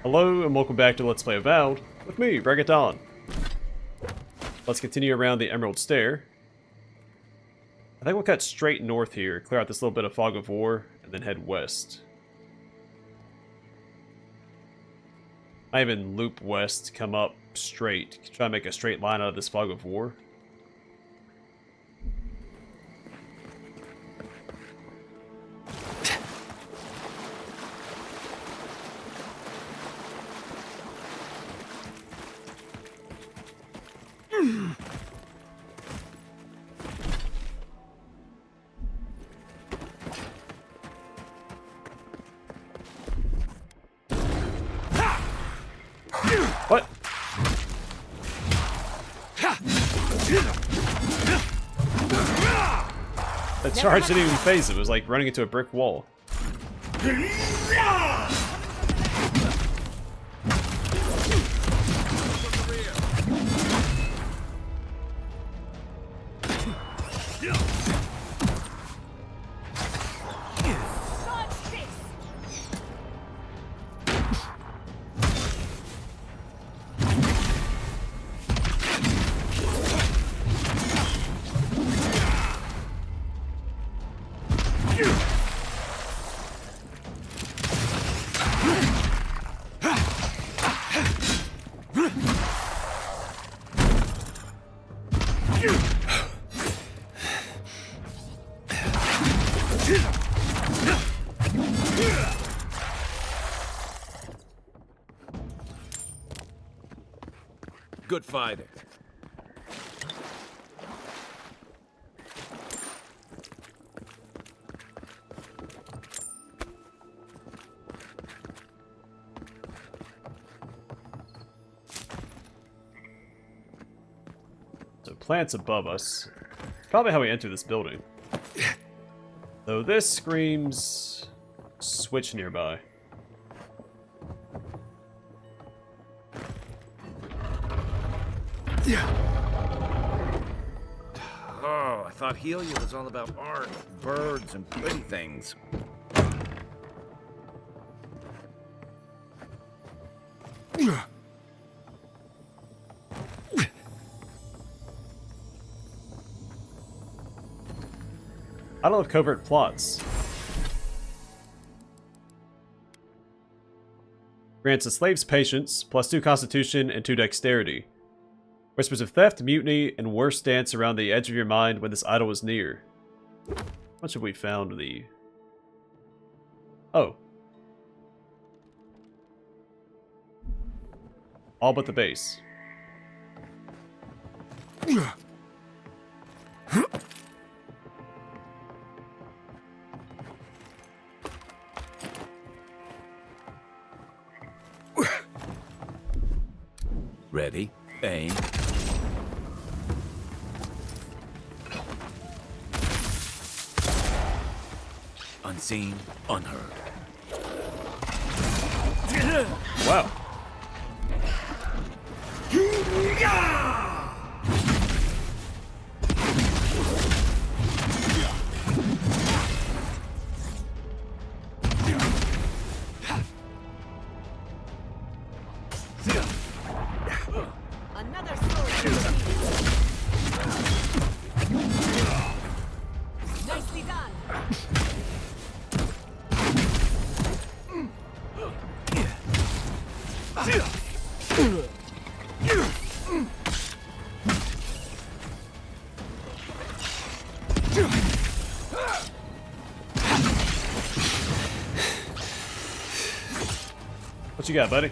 Hello and welcome back to Let's Play Avowed with me, BringItDon. Let's continue around the Emerald Stair. I think we'll cut straight north here, clear out this little bit of fog of war, and then head west. I even loop west, come up straight, try to make a straight line out of this fog of war. What? That charge didn't even phase him. It was like running into a brick wall. Good fighter. So plants above us. Probably how we enter this building. Though this screams switch nearby. Oh, I thought Helia was all about art, birds, and pretty things. I love covert plots. Grants a slave's patience, +2 constitution, and 2 dexterity. Whispers of theft, mutiny, and worse dance around the edge of your mind when this idol is near. How much have we found the... Oh. All but the base. Ready, aim. Unseen, unheard. Wow. Another sword. Nicely done. What you got, buddy?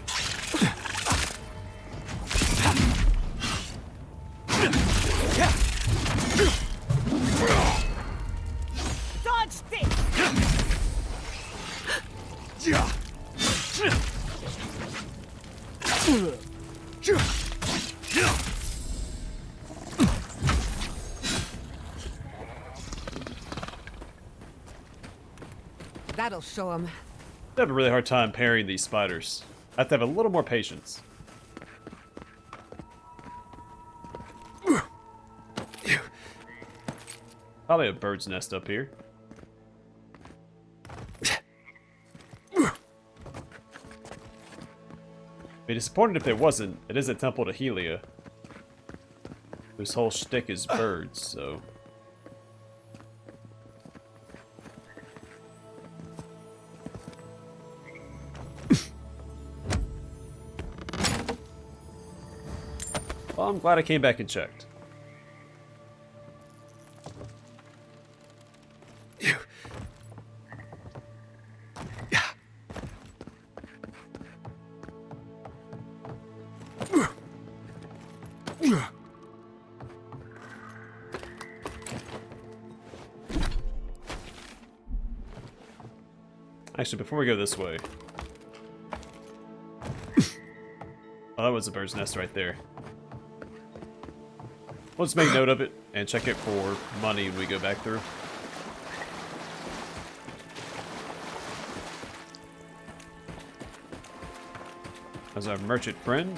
Dodge this. That'll show him. I have a really hard time parrying these spiders. I have to have a little more patience. Probably a bird's nest up here. Be disappointed if there wasn't. It is a temple to Helia, whose whole shtick is birds, so... Well, I'm glad I came back and checked. Actually, before we go this way... Oh, that was a bird's nest right there. We'll just make note of it and check it for money when we go back through. As our merchant friend.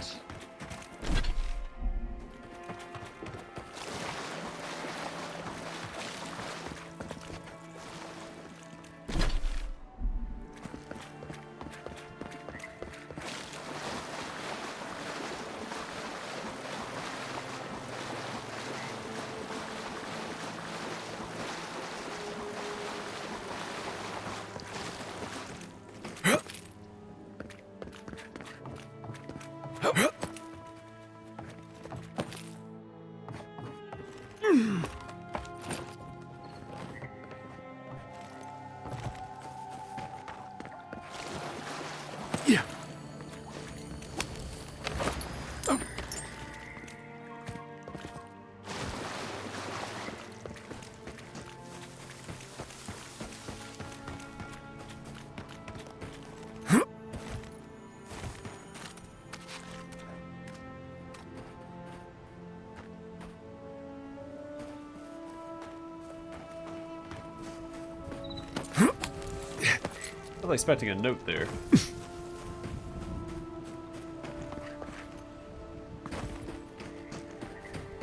I was expecting a note there.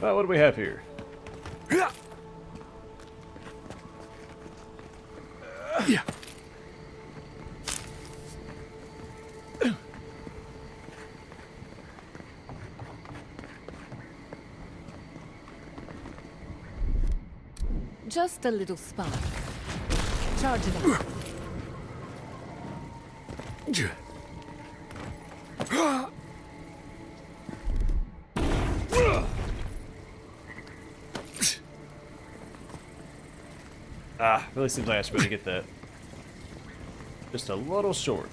Well, what do we have here? Just a little spark. Charge it up. Ah, really seems like I should be able to get that. Just a little short.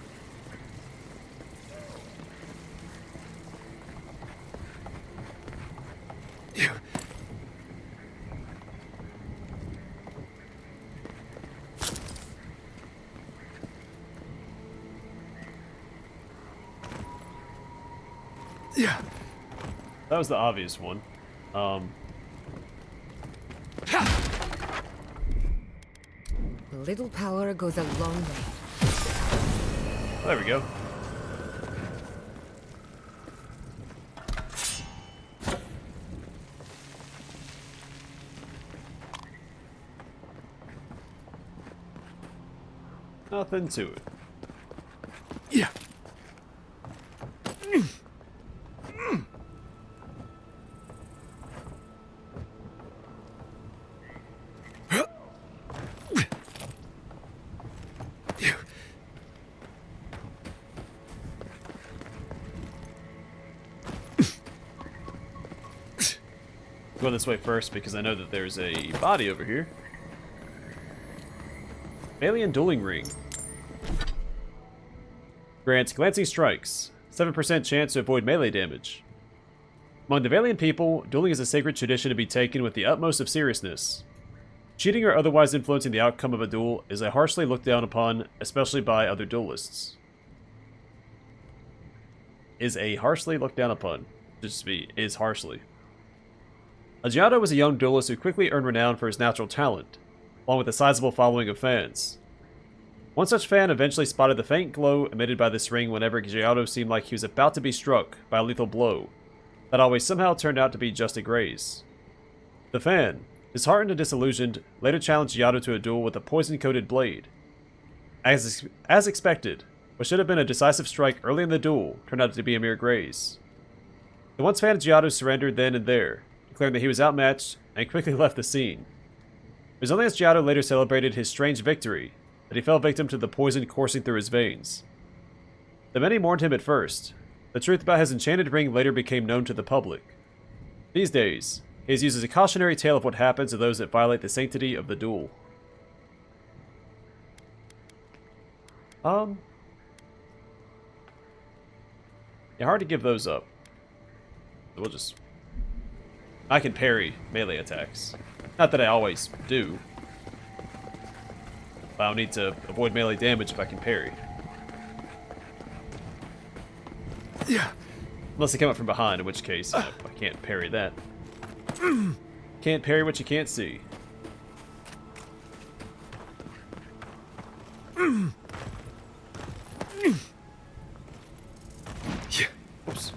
That was the obvious one. A little power goes a long way. There we go. Nothing to it. Go this way first because I know that there's a body over here. Alien dueling ring. Grants glancing strikes. 7% chance to avoid melee damage. Among the Valiant people, dueling is a sacred tradition to be taken with the utmost of seriousness. Cheating or otherwise influencing the outcome of a duel is a harshly looked down upon, especially by other duelists. Is a harshly looked down upon. Just be, is harshly. Giotto was a young duelist who quickly earned renown for his natural talent, along with a sizable following of fans. One such fan eventually spotted the faint glow emitted by this ring whenever Giotto seemed like he was about to be struck by a lethal blow, that always somehow turned out to be just a graze. The fan, disheartened and disillusioned, later challenged Giotto to a duel with a poison-coated blade. As expected, what should have been a decisive strike early in the duel turned out to be a mere graze. The once fan Giotto surrendered then and there, declaring that he was outmatched, and quickly left the scene. It was only as Giotto later celebrated his strange victory that he fell victim to the poison coursing through his veins. The many mourned him at first. The truth about his enchanted ring later became known to the public. These days, he is used as a cautionary tale of what happens to those that violate the sanctity of the duel. Yeah, hard to give those up. We'll just... I can parry melee attacks. Not that I always do. But I'll need to avoid melee damage if I can parry. Yeah. Unless they come up from behind, in which case, I can't parry that. Can't parry what you can't see. Oops.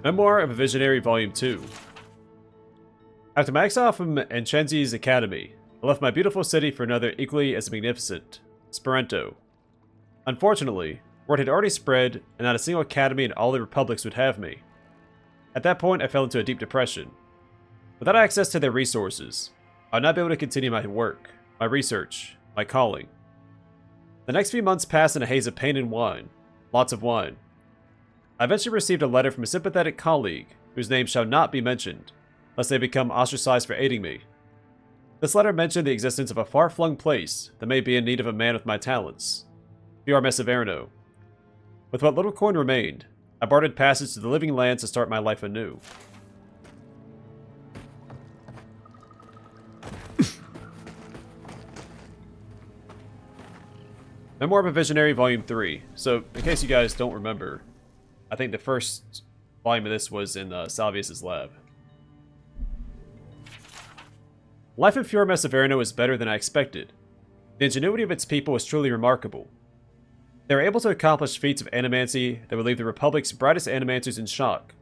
Memoir of a Visionary Volume 2. After my exile from Enchenzi's academy, I left my beautiful city for another equally as magnificent, Esperanto. Unfortunately, word had already spread, and not a single academy in all the republics would have me. At that point, I fell into a deep depression. Without access to their resources, I would not be able to continue my work, my research, my calling. The next few months passed in a haze of pain and wine. Lots of wine. I eventually received a letter from a sympathetic colleague, whose name shall not be mentioned, lest they become ostracized for aiding me. This letter mentioned the existence of a far-flung place that may be in need of a man with my talents. Averno. With what little coin remained, I bartered passage to the living lands to start my life anew. Memoir of a Visionary Volume 3. So, in case you guys don't remember, I think the first volume of this was in Salvius' lab. Life in Averno is better than I expected. The ingenuity of its people was truly remarkable. They were able to accomplish feats of animancy that would leave the Republic's brightest animancers in shock,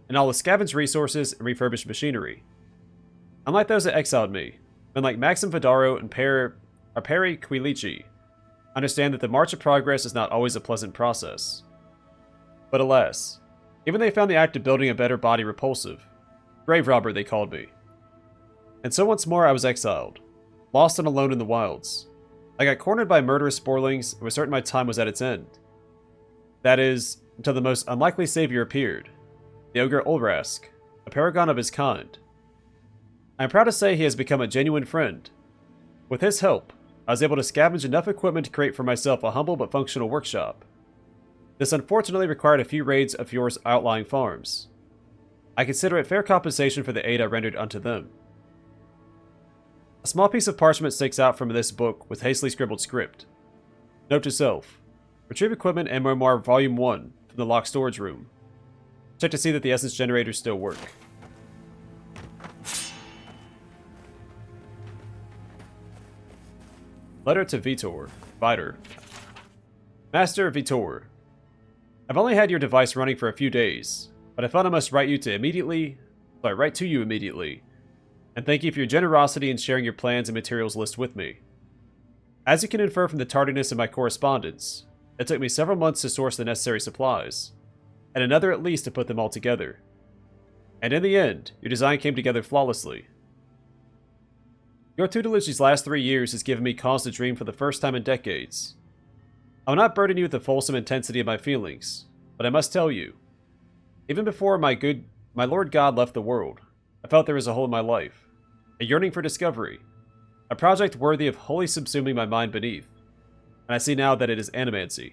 and all the scavenged resources and refurbished machinery. Unlike those that exiled me, men like Maxim Vidaro and Peri Quilici understand that the march of progress is not always a pleasant process. But alas, even they found the act of building a better body repulsive. Grave robber, they called me. And so once more I was exiled, lost and alone in the wilds. I got cornered by murderous sporlings and was certain my time was at its end. That is, until the most unlikely savior appeared, the ogre Ulrask, a paragon of his kind. I am proud to say he has become a genuine friend. With his help, I was able to scavenge enough equipment to create for myself a humble but functional workshop. This unfortunately required a few raids of Fiore's outlying farms. I consider it fair compensation for the aid I rendered unto them. A small piece of parchment sticks out from this book with hastily scribbled script. Note to self: retrieve equipment and memoir Volume 1 from the locked storage room. Check to see that the essence generators still work. Letter to Vitor. Master Vitor, I've only had your device running for a few days, but I felt I must write to you immediately, and thank you for your generosity in sharing your plans and materials list with me. As you can infer from the tardiness of my correspondence, it took me several months to source the necessary supplies, and another at least to put them all together. And in the end, your design came together flawlessly. Your tutelage these last 3 years has given me cause to dream for the first time in decades. I will not burden you with the fulsome intensity of my feelings, but I must tell you, even before my Lord God left the world, I felt there was a hole in my life, a yearning for discovery, a project worthy of wholly subsuming my mind beneath. and I see now that it is animancy.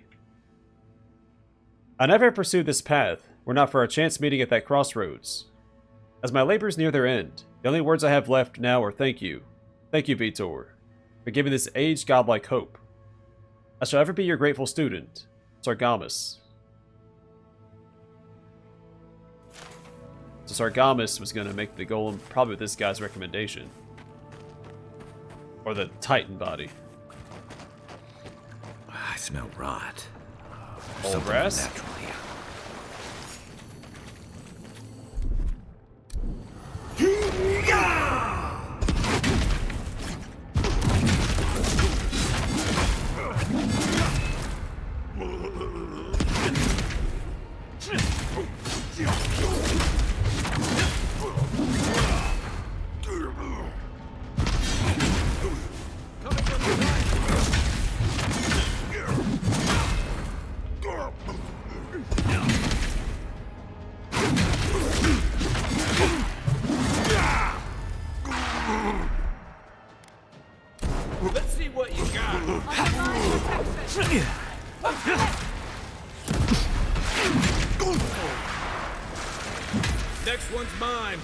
I never pursued this path, were not for our chance meeting at that crossroads. As my labors near their end, the only words I have left now are thank you. Thank you, Vitor, for giving this aged godlike hope. I shall ever be your grateful student, Sargamus. So Sargamus was going to make the golem probably with this guy's recommendation. Or the Titan body. I smell rot. Old Something brass? unnatural here. Let's see what you got. Next one's mine.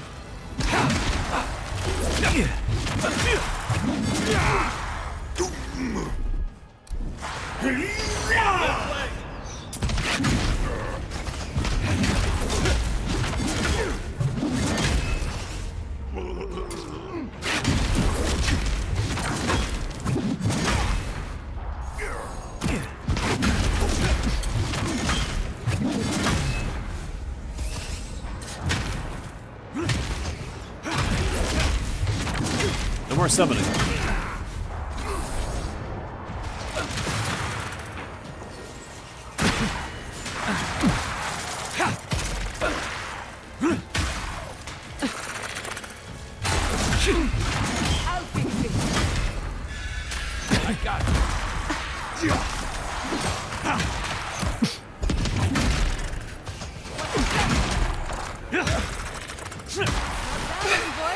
No more summoning. I'll fix it. I got it. Boy.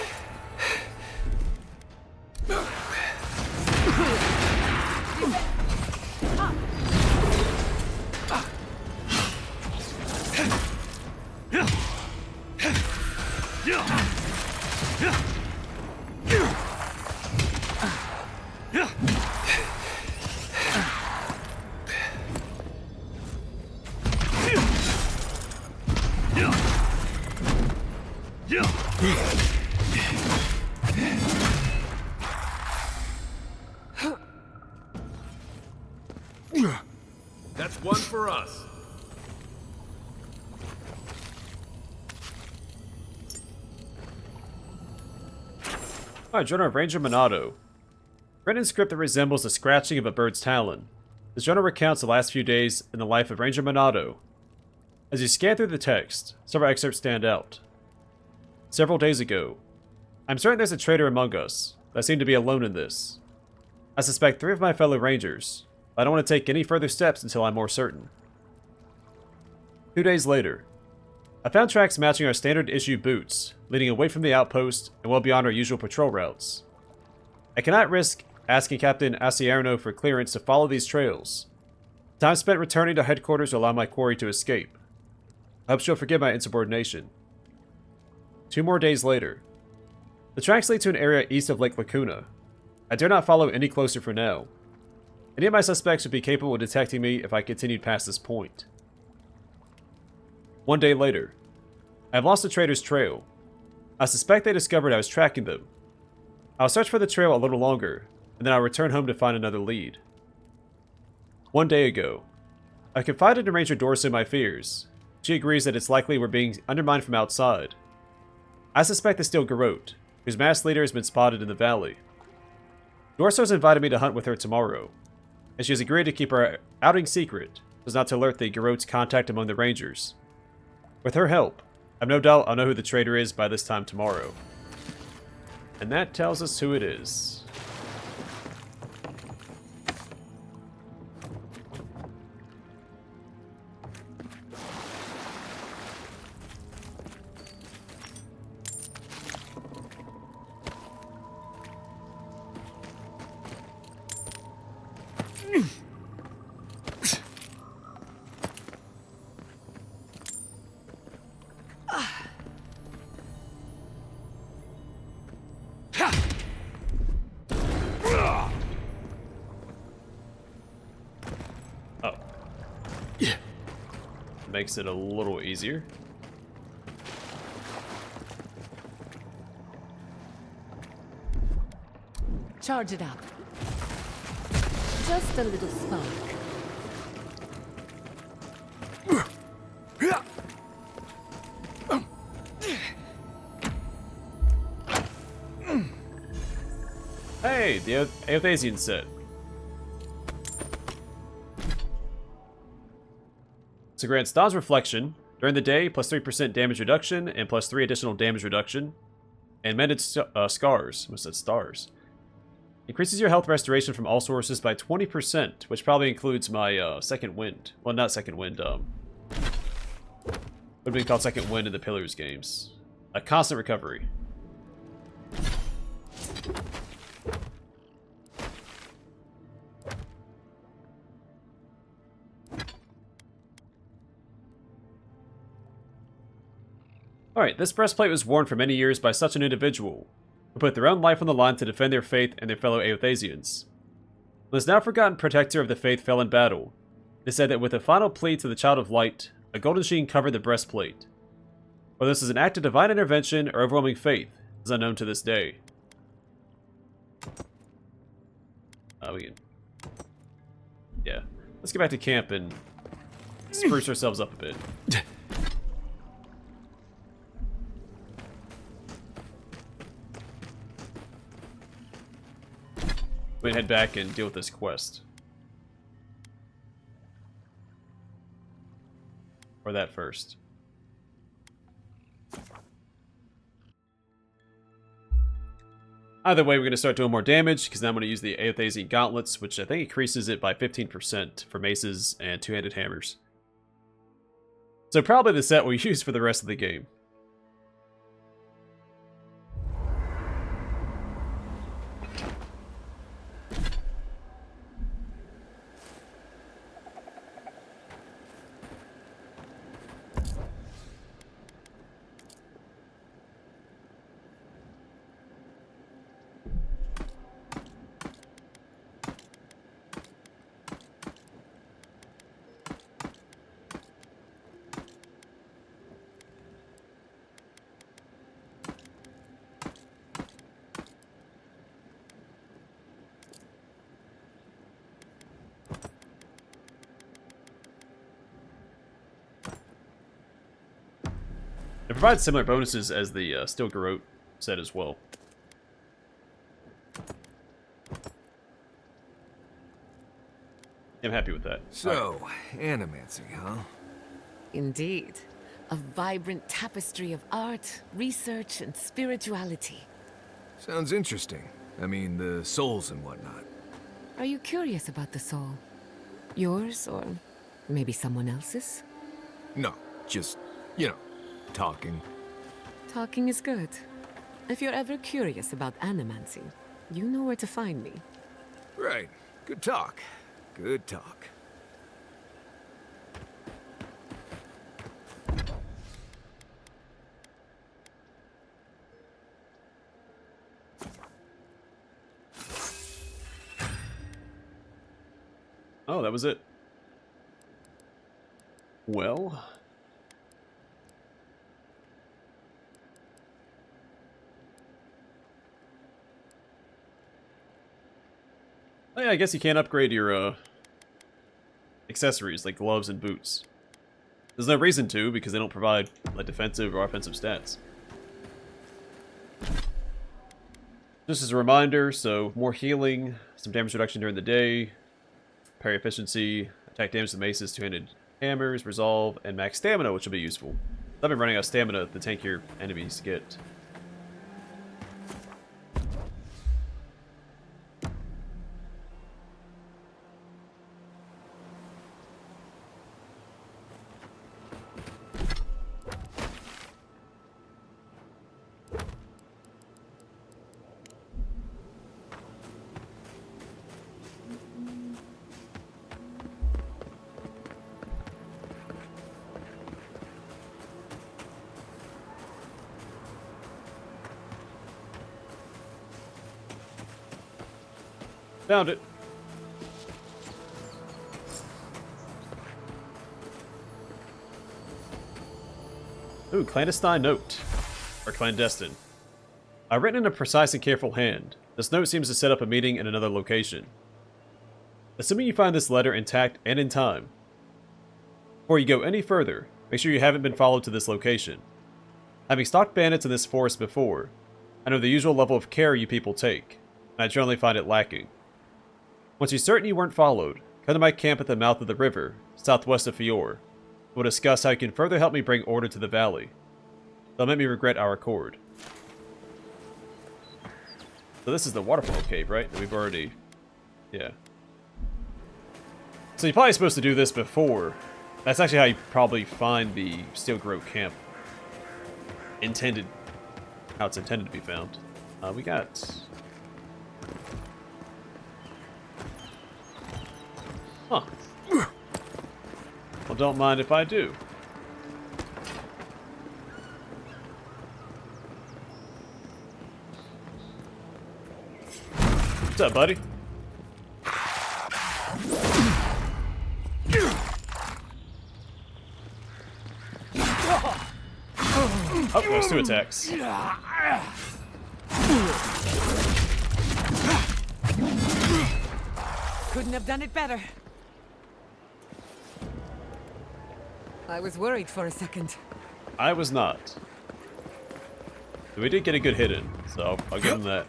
That's one for us. Alright, journal of Ranger Monado. Written in script that resembles the scratching of a bird's talon. This journal recounts the last few days in the life of Ranger Monado. As you scan through the text, several excerpts stand out. Several days ago. I'm certain there's a traitor among us, but I seem to be alone in this. I suspect 3 of my fellow rangers, but I don't want to take any further steps until I'm more certain. 2 days later. I found tracks matching our standard issue boots, leading away from the outpost and well beyond our usual patrol routes. I cannot risk asking Captain Asierno for clearance to follow these trails. Time spent returning to headquarters will allow my quarry to escape. I hope she'll forgive my insubordination. 2 more days later. The tracks lead to an area east of Lake Lacuna. I dare not follow any closer for now. Any of my suspects would be capable of detecting me if I continued past this point. 1 day later. I have lost the traitor's trail. I suspect they discovered I was tracking them. I'll search for the trail a little longer, and then I'll return home to find another lead. 1 day ago. I confided in Ranger Dorso my fears. She agrees that it's likely we're being undermined from outside. I suspect it's still Garrote, whose mass leader has been spotted in the valley. Dorso has invited me to hunt with her tomorrow, and she has agreed to keep our outing secret, so as not to alert the Garrote's contact among the Rangers. With her help, I've no doubt I'll know who the traitor is by this time tomorrow. And that tells us who it is. Makes it a little easier. Charge it up. Just a little spark. Hey, the Aethasian set. So grants Dawn's Reflection. During the day, plus 3% damage reduction, and plus 3 additional damage reduction. And Mended Scars. Almost said stars. Increases your health restoration from all sources by 20%, which probably includes my second wind. Well, not second wind, would have been called second wind in the Pillars games. A constant recovery. Alright, this breastplate was worn for many years by such an individual, who put their own life on the line to defend their faith and their fellow Aethasians. When this now forgotten protector of the faith fell in battle, it is said that with a final plea to the Child of Light, a golden sheen covered the breastplate. Whether this is an act of divine intervention or overwhelming faith is unknown to this day. Yeah. Let's get back to camp and spruce ourselves up a bit. We can head back and deal with this quest. Or that first. Either way, we're going to start doing more damage, because now I'm going to use the Aethasian Gauntlets, which I think increases it by 15% for maces and two-handed hammers. So probably the set we'll use for the rest of the game. It provides similar bonuses as the Steel Garrote set as well. I'm happy with that. So, animancy, huh? Indeed. A vibrant tapestry of art, research, and spirituality. Sounds interesting. I mean, the souls and whatnot. Are you curious about the soul? Yours, or maybe someone else's? No, just, you know, talking. Talking is good. If you're ever curious about animancy, you know where to find me. Right. Good talk. Good talk. Oh, that was it. Well... Oh, yeah, I guess you can't upgrade your accessories like gloves and boots. There's no reason to, because they don't provide like defensive or offensive stats. Just as a reminder, so more healing, some damage reduction during the day, parry efficiency, attack damage with maces, two-handed hammers, resolve, and max stamina, which will be useful. I've been running out of stamina the tankier enemies get. Found it. Ooh, clandestine note. Or clandestine. Written in a precise and careful hand, this note seems to set up a meeting in another location. Assuming you find this letter intact and in time, before you go any further, make sure you haven't been followed to this location. Having stalked bandits in this forest before, I know the usual level of care you people take, and I generally find it lacking. Once you're certain you weren't followed, come to my camp at the mouth of the river, southwest of Eora. We'll discuss how you can further help me bring order to the valley. They'll make me regret our accord. So this is the waterfall cave, right? That we've already... Yeah. So you're probably supposed to do this before. That's actually how you probably find the Steel Grove camp. How it's intended to be found. We got... Huh. Well, don't mind if I do. What's up, buddy? Oh, there's 2 attacks. Couldn't have done it better. I was worried for a second. I was not. We did get a good hit in, so I'll give him that.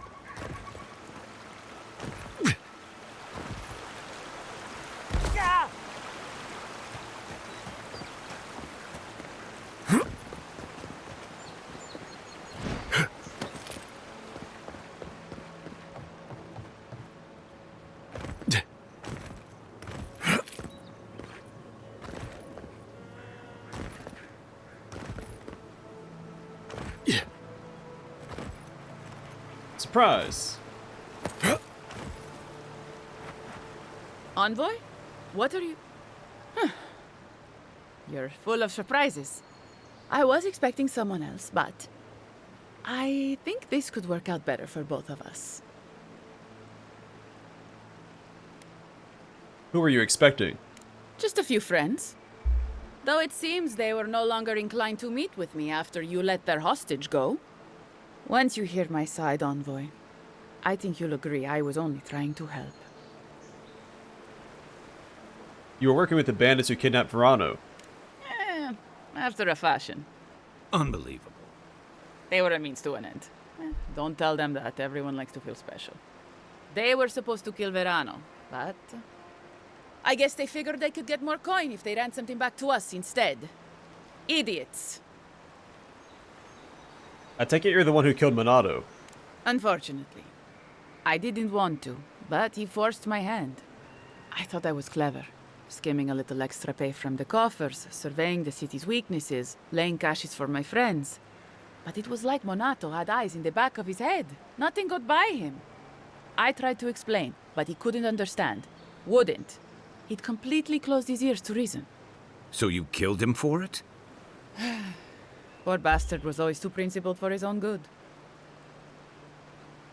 Surprise! Envoy? What are you... Huh. You're full of surprises. I was expecting someone else, but... I think this could work out better for both of us. Who were you expecting? Just a few friends. Though it seems they were no longer inclined to meet with me after you let their hostage go. Once you hear my side, Envoy, I think you'll agree I was only trying to help. You were working with the bandits who kidnapped Verano. After a fashion. Unbelievable. They were a means to an end. Don't tell them that. Everyone likes to feel special. They were supposed to kill Verano, but... I guess they figured they could get more coin if they ransomed him back to us instead. Idiots. I take it you're the one who killed Monado. Unfortunately. I didn't want to, but he forced my hand. I thought I was clever. Skimming a little extra pay from the coffers, surveying the city's weaknesses, laying caches for my friends. But it was like Monato had eyes in the back of his head. Nothing got by him. I tried to explain, but he couldn't understand. Wouldn't. He'd completely closed his ears to reason. So you killed him for it? Poor bastard was always too principled for his own good.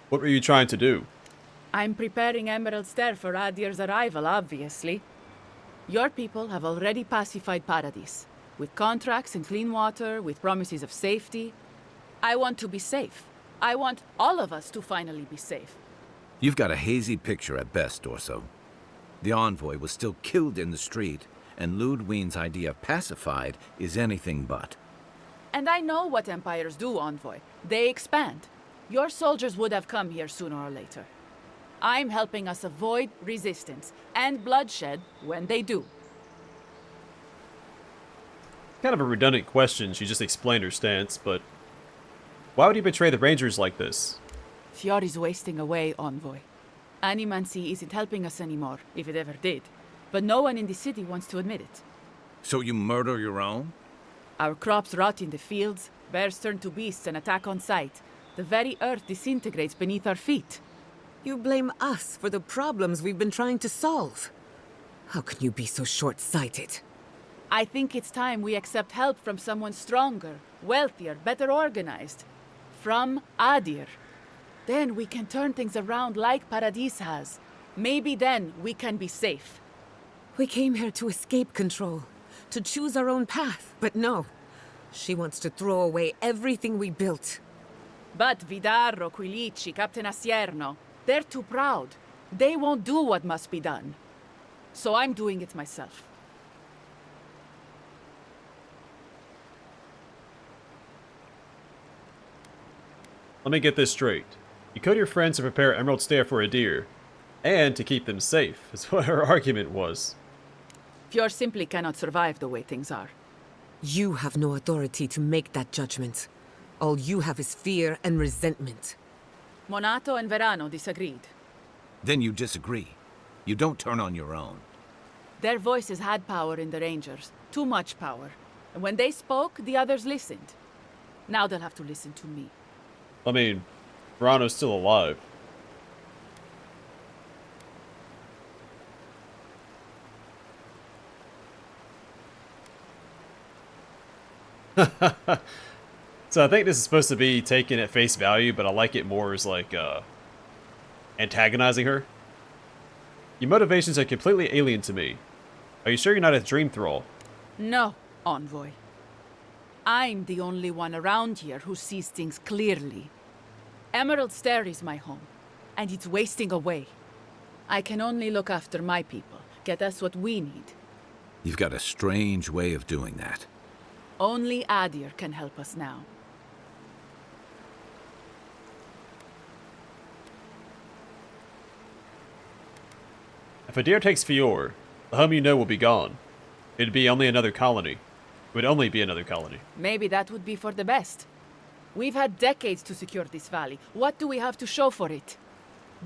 What were you trying to do? I'm preparing Emerald Stair for Adir's arrival, obviously. Your people have already pacified Paradise, with contracts and clean water, with promises of safety. I want to be safe. I want all of us to finally be safe. You've got a hazy picture at best, Orso. The Envoy was still killed in the street, and Ludwine's idea of pacified is anything but. And I know what empires do, Envoy. They expand. Your soldiers would have come here sooner or later. I'm helping us avoid resistance and bloodshed when they do. Kind of a redundant question, she just explained her stance, but... Why would you betray the Rangers like this? Fiori's wasting away, Envoy. Animancy isn't helping us anymore, if it ever did. But no one in the city wants to admit it. So you murder your own? Our crops rot in the fields, bears turn to beasts and attack on sight. The very earth disintegrates beneath our feet. You blame us for the problems we've been trying to solve. How can you be so short-sighted? I think it's time we accept help from someone stronger, wealthier, better organized. From Adir. Then we can turn things around like Paradis has. Maybe then we can be safe. We came here to escape control, to choose our own path, but no. She wants to throw away everything we built. But Vidarro, Quilici, Captain Asierno, they're too proud. They won't do what must be done. So I'm doing it myself. Let me get this straight. You killed your friends to prepare Emerald Stair for Adir, and to keep them safe, is what her argument was. Fjord simply cannot survive the way things are. You have no authority to make that judgment. All you have is fear and resentment. Monato and Verano disagreed. Then you disagree. You don't turn on your own. Their voices had power in the Rangers. Too much power. And when they spoke, the others listened. Now they'll have to listen to me. I mean, Verano's still alive. So I think this is supposed to be taken at face value, but I like it more as like antagonizing her. Your motivations are completely alien to me. Are you sure you're not a dream thrall? No, Envoy. I'm the only one around here who sees things clearly. Emerald Stair is my home, and it's wasting away. I can only look after my people, get us what we need. You've got a strange way of doing that. Only Adir can help us now. If Adir takes Fior, the home you know will be gone. It'd be only another colony. It would only be another colony. Maybe that would be for the best. We've had decades to secure this valley. What do we have to show for it?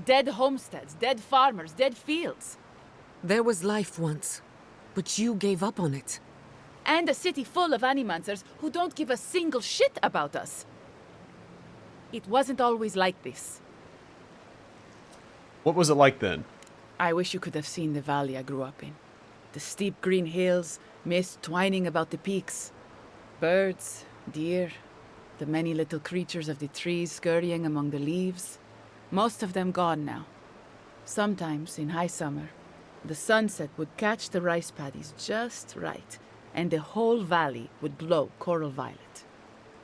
Dead homesteads, dead farmers, dead fields. There was life once, but you gave up on it. And a city full of animancers who don't give a single shit about us. It wasn't always like this. What was it like then? I wish you could have seen the valley I grew up in. The steep green hills, mist twining about the peaks. Birds, deer, the many little creatures of the trees scurrying among the leaves. Most of them gone now. Sometimes, in high summer, the sunset would catch the rice paddies just right, and the whole valley would glow coral violet.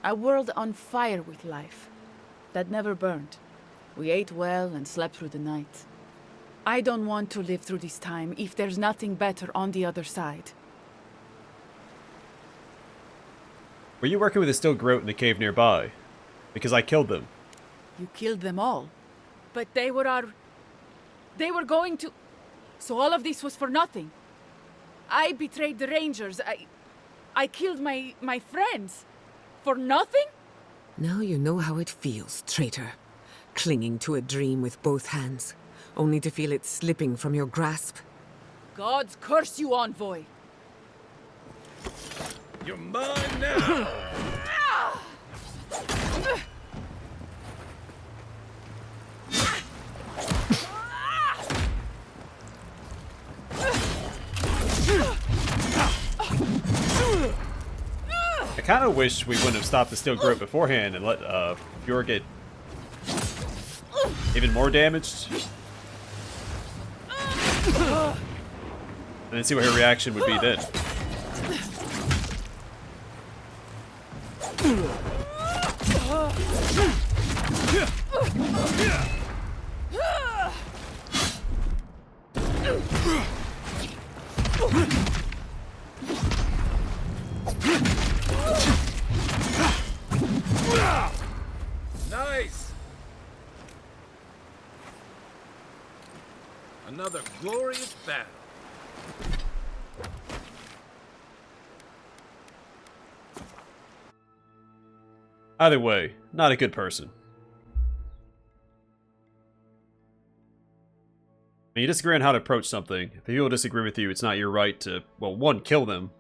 A world on fire with life that never burned. We ate well and slept through the night. I don't want to live through this time if there's nothing better on the other side. Were you working with the still Groat in the cave nearby? Because I killed them. You killed them all. But they were going to... So all of this was for nothing. I betrayed the Rangers. I killed my friends. For nothing? Now you know how it feels, traitor. Clinging to a dream with both hands, only to feel it slipping from your grasp. Gods curse you, Envoy! You're mine now! I kind of wish we wouldn't have stopped the steel Groat beforehand and let Fior get even more damaged. And then see what her reaction would be then. Nice! Another glorious battle. Either way, not a good person. When you disagree on how to approach something, if people disagree with you, it's not your right to, well, one, kill them,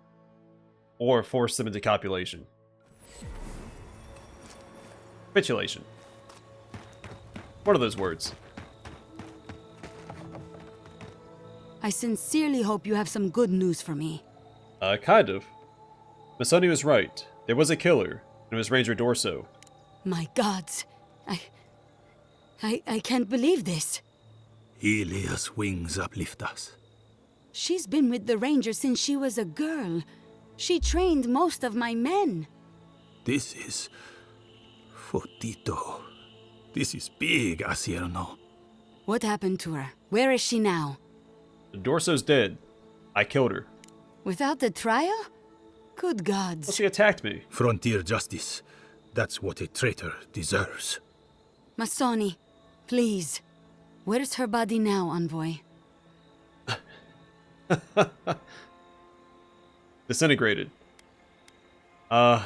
or force them into copulation. Capitulation. What are those words? I sincerely hope you have some good news for me. Kind of. Masoni was right. There was a killer, and it was Ranger Dorso. My gods. I can't believe this. Ilia's wings uplift us. She's been with the Rangers since she was a girl. She trained most of my men. This is... Fotito. This is big, Asierno. What happened to her? Where is she now? Dorso's dead. I killed her. Without the trial? Good Well, gods. she attacked me. Frontier justice. That's what a traitor deserves. Masoni, please. Where's her body now, Envoy? Disintegrated. Down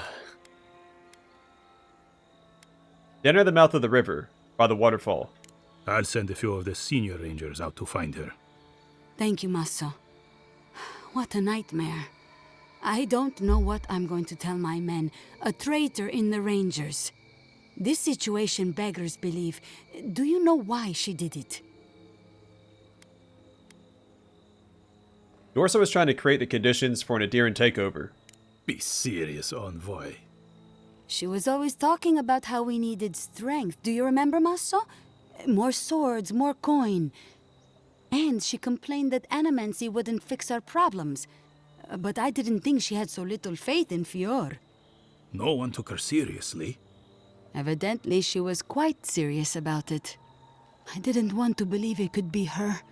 near the mouth of the river, by the waterfall. I'll send a few of the senior rangers out to find her. Thank you, Masso. What a nightmare. I don't know what I'm going to tell my men. A traitor in the Rangers. This situation beggars belief. Do you know why she did it? Dorso was trying to create the conditions for an Adiran takeover. Be serious, Envoy. She was always talking about how we needed strength. Do you remember, Masso? More swords, more coin. And she complained that animancy wouldn't fix our problems. But I didn't think she had so little faith in Fior. No one took her seriously. Evidently, she was quite serious about it. I didn't want to believe it could be her.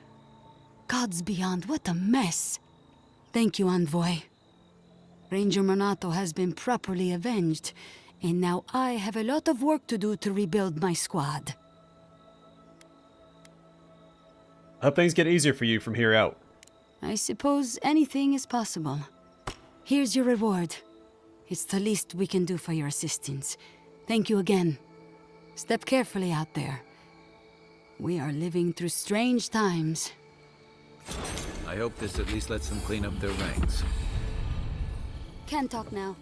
Gods beyond, what a mess. Thank you, Envoy. Ranger Monato has been properly avenged, and now I have a lot of work to do to rebuild my squad. I hope things get easier for you from here out. I suppose anything is possible. Here's your reward. It's the least we can do for your assistance. Thank you again. Step carefully out there. We are living through strange times. I hope this at least lets them clean up their ranks. Can't talk now.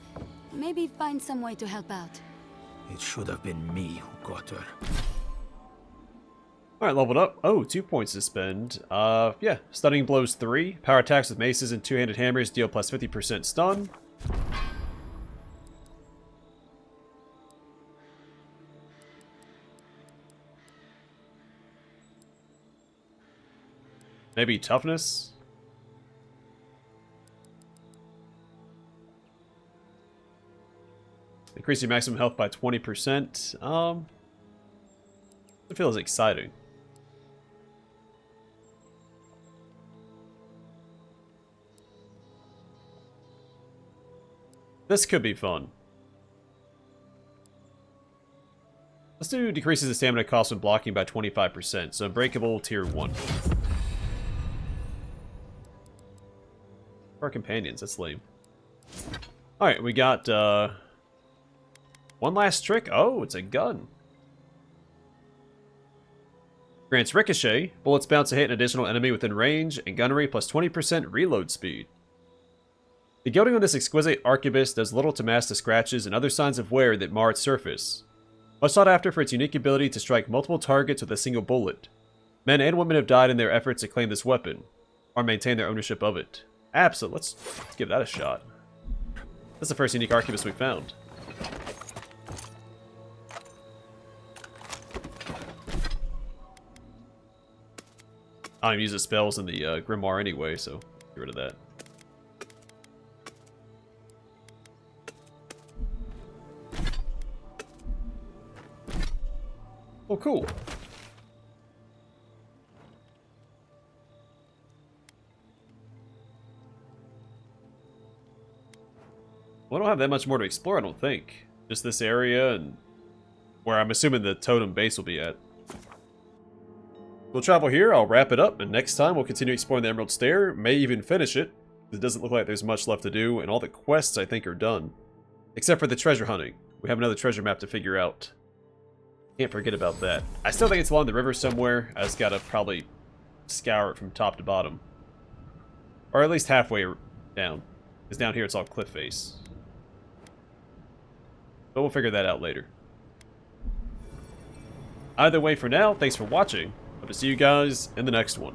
Maybe find some way to help out. It should have been me who got her. Alright, leveled up. Oh, 2 points to spend. Yeah. Stunning blows 3. Power attacks with maces and two-handed hammers deal plus 50% stun. Maybe toughness? Increase your maximum health by 20%. It feels exciting. This could be fun. Let's do decreases the stamina cost when blocking by 25%, so Unbreakable Tier 1. Our companions, that's lame. Alright, we got one last trick. Oh, it's a gun. Grants ricochet, bullets bounce to hit an additional enemy within range, and gunnery plus 20% reload speed. The gilding on this exquisite arquebus does little to mask the scratches and other signs of wear that mar its surface. Much sought after for its unique ability to strike multiple targets with a single bullet. Men and women have died in their efforts to claim this weapon, or maintain their ownership of it. Absolutely, let's give that a shot. That's the first unique arquebus we found. I don't even use the spells in the Grimoire anyway, so get rid of that. Oh, cool. Well, I don't have that much more to explore, I don't think. Just this area and where I'm assuming the totem base will be at. We'll travel here, I'll wrap it up, and next time we'll continue exploring the Emerald Stair, may even finish it. It doesn't look like there's much left to do, and all the quests I think are done. Except for the treasure hunting. We have another treasure map to figure out. Can't forget about that. I still think it's along the river somewhere. I just gotta probably scour it from top to bottom. Or at least halfway down. Because down here it's all cliff face. But we'll figure that out later. Either way, for now, thanks for watching. Hope to see you guys in the next one.